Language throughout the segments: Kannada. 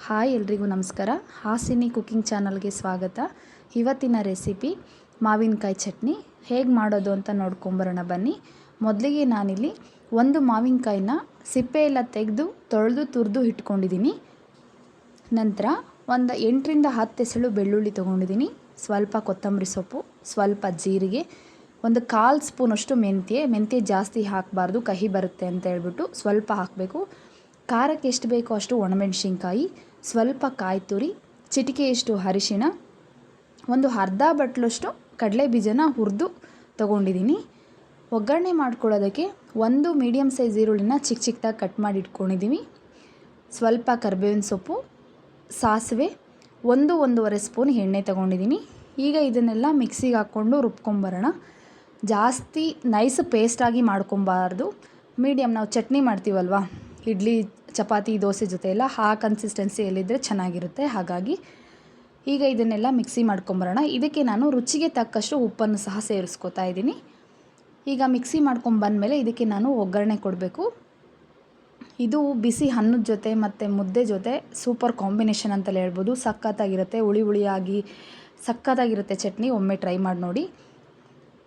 ಹಾಯ್ ಎಲ್ರಿಗೂ ನಮಸ್ಕಾರ. ಹಾಸಿನಿ ಕುಕಿಂಗ್ ಚಾನಲ್ಗೆ ಸ್ವಾಗತ. ಇವತ್ತಿನ ರೆಸಿಪಿ ಮಾವಿನಕಾಯಿ ಚಟ್ನಿ ಹೇಗೆ ಮಾಡೋದು ಅಂತ ನೋಡ್ಕೊಂಬರೋಣ ಬನ್ನಿ. ಮೊದಲಿಗೆ ನಾನಿಲ್ಲಿ ಒಂದು ಮಾವಿನಕಾಯಿನ ಸಿಪ್ಪೆ ಎಲ್ಲ ತೆಗೆದು ತೊಳೆದು ತುರಿದು ಇಟ್ಕೊಂಡಿದ್ದೀನಿ. ನಂತರ ಒಂದು 8ರಿಂದ 10 ಎಸಳು ಬೆಳ್ಳುಳ್ಳಿ ತೊಗೊಂಡಿದ್ದೀನಿ, ಸ್ವಲ್ಪ ಕೊತ್ತಂಬರಿ ಸೊಪ್ಪು, ಸ್ವಲ್ಪ ಜೀರಿಗೆ, ಒಂದು 1/4 ಸ್ಪೂನಷ್ಟು ಮೆಂತ್ಯ ಜಾಸ್ತಿ ಹಾಕಬಾರ್ದು, ಕಹಿ ಬರುತ್ತೆ ಅಂತ ಹೇಳ್ಬಿಟ್ಟು ಸ್ವಲ್ಪ ಹಾಕಬೇಕು. ಖಾರಕ್ಕೆ ಎಷ್ಟು ಬೇಕೋ ಅಷ್ಟು ಒಣಮೆಣಸಿನ್ಕಾಯಿ, ಸ್ವಲ್ಪ ಕಾಯಿ ತುರಿ, ಚಿಟಿಕೆಯಷ್ಟು ಅರಿಶಿಣ, ಒಂದು ಅರ್ಧ ಬಟ್ಲಷ್ಟು ಕಡಲೆ ಬೀಜನ ಹುರಿದು ತೊಗೊಂಡಿದ್ದೀನಿ. ಒಗ್ಗರಣೆ ಮಾಡ್ಕೊಳ್ಳೋದಕ್ಕೆ ಒಂದು ಮೀಡಿಯಮ್ ಸೈಜ್ ಈರುಳ್ಳಿನ ಚಿಕ್ಕದಾಗಿ ಕಟ್ ಮಾಡಿ ಇಟ್ಕೊಂಡಿದ್ದೀವಿ, ಸ್ವಲ್ಪ ಕರಿಬೇವಿನ ಸೊಪ್ಪು, ಸಾಸಿವೆ, 1-1.5 ಸ್ಪೂನ್ ಎಣ್ಣೆ ತೊಗೊಂಡಿದ್ದೀನಿ. ಈಗ ಇದನ್ನೆಲ್ಲ ಮಿಕ್ಸಿಗೆ ಹಾಕ್ಕೊಂಡು ರುಬ್ಕೊಂಬರೋಣ. ಜಾಸ್ತಿ ನೈಸ್ ಪೇಸ್ಟಾಗಿ ಮಾಡ್ಕೊಬಾರ್ದು, ಮೀಡಿಯಮ್ ನಾವು ಚಟ್ನಿ ಮಾಡ್ತೀವಲ್ವ ಇಡ್ಲಿ ಚಪಾತಿ ದೋಸೆ ಜೊತೆ ಎಲ್ಲ ಆ ಕನ್ಸಿಸ್ಟೆನ್ಸಿಯಲ್ಲಿದ್ದರೆ ಚೆನ್ನಾಗಿರುತ್ತೆ. ಹಾಗಾಗಿ ಈಗ ಇದನ್ನೆಲ್ಲ ಮಿಕ್ಸಿ ಮಾಡ್ಕೊಂಬರೋಣ. ಇದಕ್ಕೆ ನಾನು ರುಚಿಗೆ ತಕ್ಕಷ್ಟು ಉಪ್ಪನ್ನು ಸಹ ಸೇರಿಸ್ಕೊತಾ ಇದ್ದೀನಿ. ಈಗ ಮಿಕ್ಸಿ ಮಾಡ್ಕೊಂಬಂದಮೇಲೆ ಇದಕ್ಕೆ ನಾನು ಒಗ್ಗರಣೆ ಕೊಡಬೇಕು. ಇದು ಬಿಸಿ ಅನ್ನದ ಜೊತೆ ಮತ್ತು ಮುದ್ದೆ ಜೊತೆ ಸೂಪರ್ ಕಾಂಬಿನೇಷನ್ ಅಂತಲೇ ಹೇಳ್ಬೋದು. ಸಖತ್ತಾಗಿರುತ್ತೆ, ಹುಳಿಯಾಗಿ ಸಖತ್ತಾಗಿರುತ್ತೆ ಚಟ್ನಿ. ಒಮ್ಮೆ ಟ್ರೈ ಮಾಡಿ ನೋಡಿ.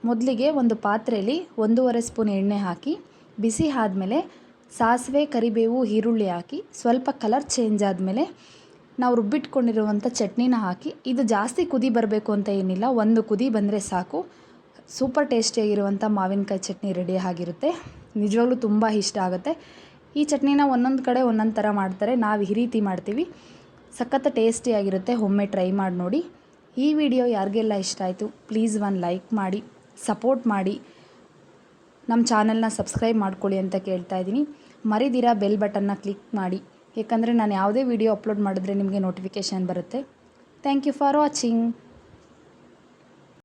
ಮೊದಲಿಗೆ ಒಂದು ಪಾತ್ರೆಯಲ್ಲಿ 1.5 ಸ್ಪೂನ್ ಎಣ್ಣೆ ಹಾಕಿ ಬಿಸಿ ಆದಮೇಲೆ ಸಾಸಿವೆ, ಕರಿಬೇವು, ಈರುಳ್ಳಿ ಹಾಕಿ ಸ್ವಲ್ಪ ಕಲರ್ ಚೇಂಜ್ ಆದಮೇಲೆ ನಾವು ರುಬ್ಬಿಟ್ಕೊಂಡಿರುವಂಥ ಚಟ್ನಿನ ಹಾಕಿ, ಇದು ಜಾಸ್ತಿ ಕುದಿ ಬರಬೇಕು ಅಂತ ಏನಿಲ್ಲ, ಒಂದು ಕುದಿ ಬಂದರೆ ಸಾಕು. ಸೂಪರ್ ಟೇಸ್ಟಿಯಾಗಿರುವಂಥ ಮಾವಿನಕಾಯಿ ಚಟ್ನಿ ರೆಡಿ ಆಗಿರುತ್ತೆ. ನಿಜವಾಗ್ಲೂ ತುಂಬ ಇಷ್ಟ ಆಗುತ್ತೆ. ಈ ಚಟ್ನಿನ ಒಂದೊಂದು ಕಡೆ ಒಂದೊಂದು ಥರ ಮಾಡ್ತಾರೆ, ನಾವು ಈ ರೀತಿ ಮಾಡ್ತೀವಿ. ಸಖತ್ ಟೇಸ್ಟಿಯಾಗಿರುತ್ತೆ. ಒಮ್ಮೆ ಟ್ರೈ ಮಾಡಿ ನೋಡಿ. ಈ ವಿಡಿಯೋ ಯಾರಿಗೆಲ್ಲ ಇಷ್ಟ ಆಯಿತು ಪ್ಲೀಸ್ ಒಂದು ಲೈಕ್ ಮಾಡಿ, ಸಪೋರ್ಟ್ ಮಾಡಿ, ನಮ್ಮ ಚಾನಲ್ನ ಸಬ್ಸ್ಕ್ರೈಬ್ ಮಾಡ್ಕೊಳ್ಳಿ ಅಂತ ಕೇಳ್ತಾ ಇದ್ದೀನಿ. ಮರಿದಿರ ಬೆಲ್ ಬಟನ್ನ ಕ್ಲಿಕ್ ಮಾಡಿ, ಯಾಕಂದರೆ ನಾನು ಯಾವುದೇ ವಿಡಿಯೋ ಅಪ್ಲೋಡ್ ಮಾಡಿದ್ರೆ ನಿಮಗೆ ನೋಟಿಫಿಕೇಷನ್ ಬರುತ್ತೆ. Thank you for watching.